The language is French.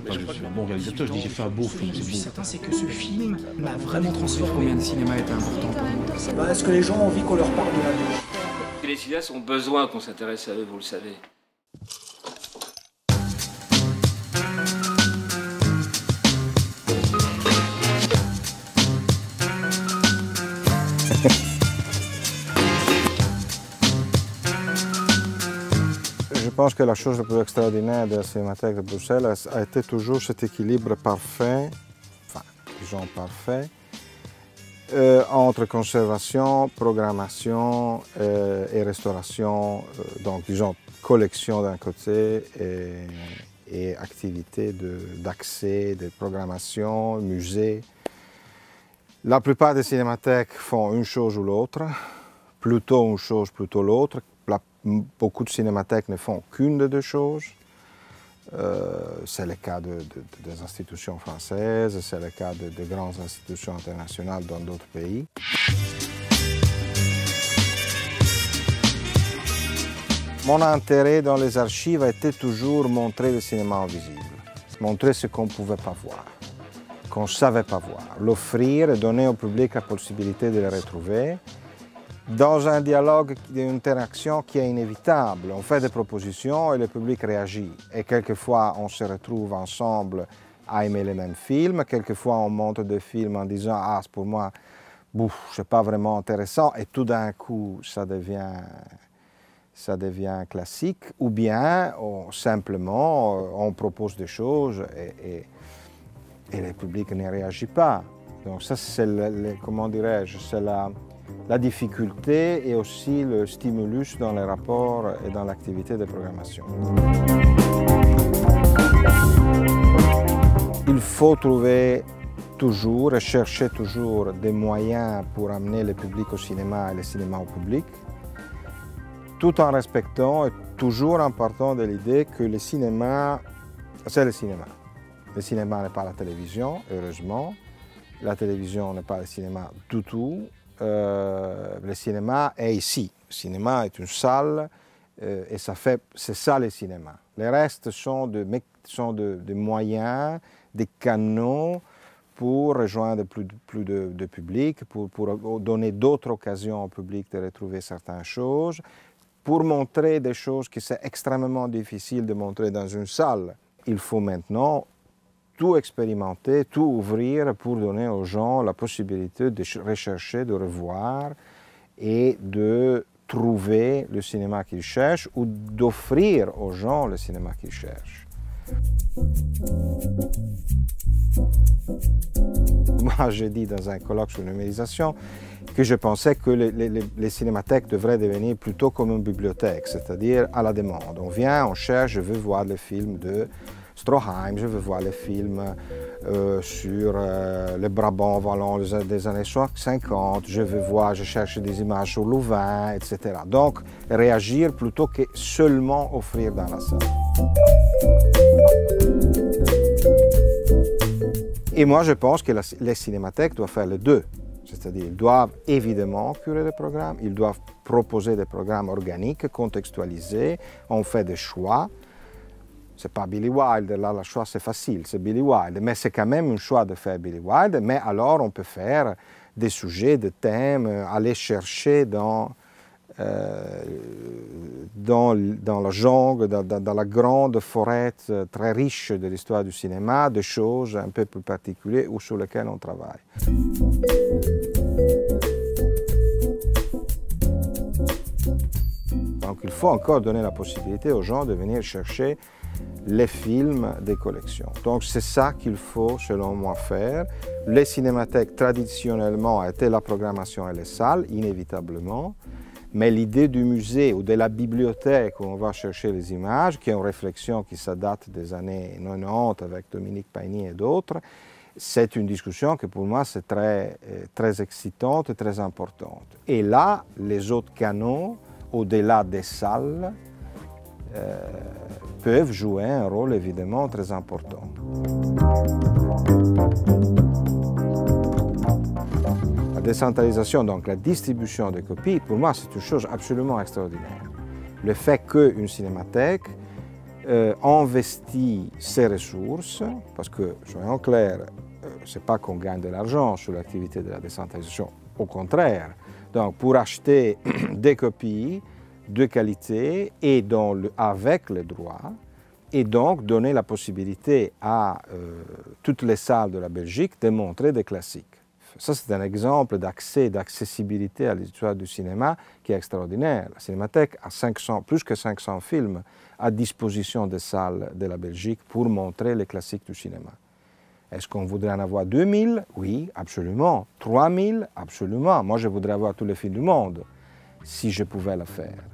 pas que je suis un bon réalisateur, je dis j'ai fait un beau film, Ce que je suis c'est certain, c'est que ce film m'a vraiment transformé. Combien de cinéma est important pour moi? Est-ce que les gens ont envie qu'on leur parle de la bouche? Les cinéastes ont besoin qu'on s'intéresse à eux, vous le savez. Je pense que la chose la plus extraordinaire de la Cinémathèque de Bruxelles a été toujours cet équilibre parfait, enfin, disons parfait, entre conservation, programmation et restauration, donc disons collection d'un côté et activité d'accès, de programmation, musée. La plupart des cinémathèques font une chose ou l'autre, plutôt une chose, plutôt l'autre. Beaucoup de cinémathèques ne font qu'une des deux choses. C'est le cas des institutions françaises, c'est le cas de grandes institutions internationales dans d'autres pays. Mon intérêt dans les archives a été toujours montrer le cinéma invisible, montrer ce qu'on ne pouvait pas voir, qu'on ne savait pas voir, l'offrir et donner au public la possibilité de le retrouver. Dans un dialogue, une interaction qui est inévitable. On fait des propositions et le public réagit. Et quelquefois, on se retrouve ensemble à aimer les mêmes films. Quelquefois, on monte des films en disant « Ah, pour moi, c'est pas vraiment intéressant » et tout d'un coup, ça devient classique. Ou bien, simplement, on propose des choses et le public ne réagit pas. Donc ça, c'est, comment dirais-je, c'est la difficulté et aussi le stimulus dans les rapports et dans l'activité de programmation. Il faut trouver toujours et chercher toujours des moyens pour amener le public au cinéma et le cinéma au public, tout en respectant et toujours en partant de l'idée que le cinéma, c'est le cinéma. Le cinéma n'est pas la télévision, heureusement. La télévision n'est pas le cinéma du tout. Le cinéma est ici. Le cinéma est une salle et c'est ça le cinéma. Le reste sont des moyens, des canaux pour rejoindre plus de public, pour donner d'autres occasions au public de retrouver certaines choses, pour montrer des choses qui c'est extrêmement difficile de montrer dans une salle. Il faut maintenant tout expérimenter, tout ouvrir pour donner aux gens la possibilité de rechercher, de revoir et de trouver le cinéma qu'ils cherchent ou d'offrir aux gens le cinéma qu'ils cherchent. Moi, j'ai dit dans un colloque sur la numérisation que je pensais que les cinémathèques devraient devenir plutôt comme une bibliothèque, c'est-à-dire à la demande. On vient, on cherche, je veux voir le film de Stroheim, je veux voir les films sur le Brabant wallon des années 50, je cherche des images sur Louvain, etc. Donc, réagir plutôt que seulement offrir dans la salle. Et moi, je pense que les cinémathèques doivent faire les deux. C'est-à-dire qu'ils doivent évidemment curer des programmes, ils doivent proposer des programmes organiques, contextualisés, on fait des choix. C'est pas Billy Wilder, là le choix c'est facile, c'est Billy Wilder, mais c'est quand même un choix de faire Billy Wilder, mais alors on peut faire des sujets, des thèmes, aller chercher dans la jungle, dans la grande forêt très riche de l'histoire du cinéma, des choses un peu plus particulières ou sur lesquelles on travaille. Donc il faut encore donner la possibilité aux gens de venir chercher les films des collections. Donc c'est ça qu'il faut, selon moi, faire. Les cinémathèques, traditionnellement, étaient la programmation et les salles, inévitablement. Mais l'idée du musée ou de la bibliothèque où on va chercher les images, qui est une réflexion qui date des années 90 avec Dominique Paigny et d'autres, c'est une discussion que pour moi c'est très excitante et très importante. Et là, les autres canaux, au-delà des salles, peuvent jouer un rôle évidemment très important. La décentralisation, donc la distribution des copies, pour moi c'est une chose absolument extraordinaire. Le fait qu'une cinémathèque investit ses ressources, parce que, soyons clairs, ce n'est pas qu'on gagne de l'argent sur l'activité de la décentralisation, au contraire. Donc, pour acheter des copies de qualité et avec les droits, et donc donner la possibilité à toutes les salles de la Belgique de montrer des classiques. Ça, c'est un exemple d'accès, d'accessibilité à l'histoire du cinéma qui est extraordinaire. La Cinémathèque a plus que 500 films à disposition des salles de la Belgique pour montrer les classiques du cinéma. Est-ce qu'on voudrait en avoir 2000? Oui, absolument. 3000? Absolument. Moi, je voudrais avoir tous les films du monde, si je pouvais le faire.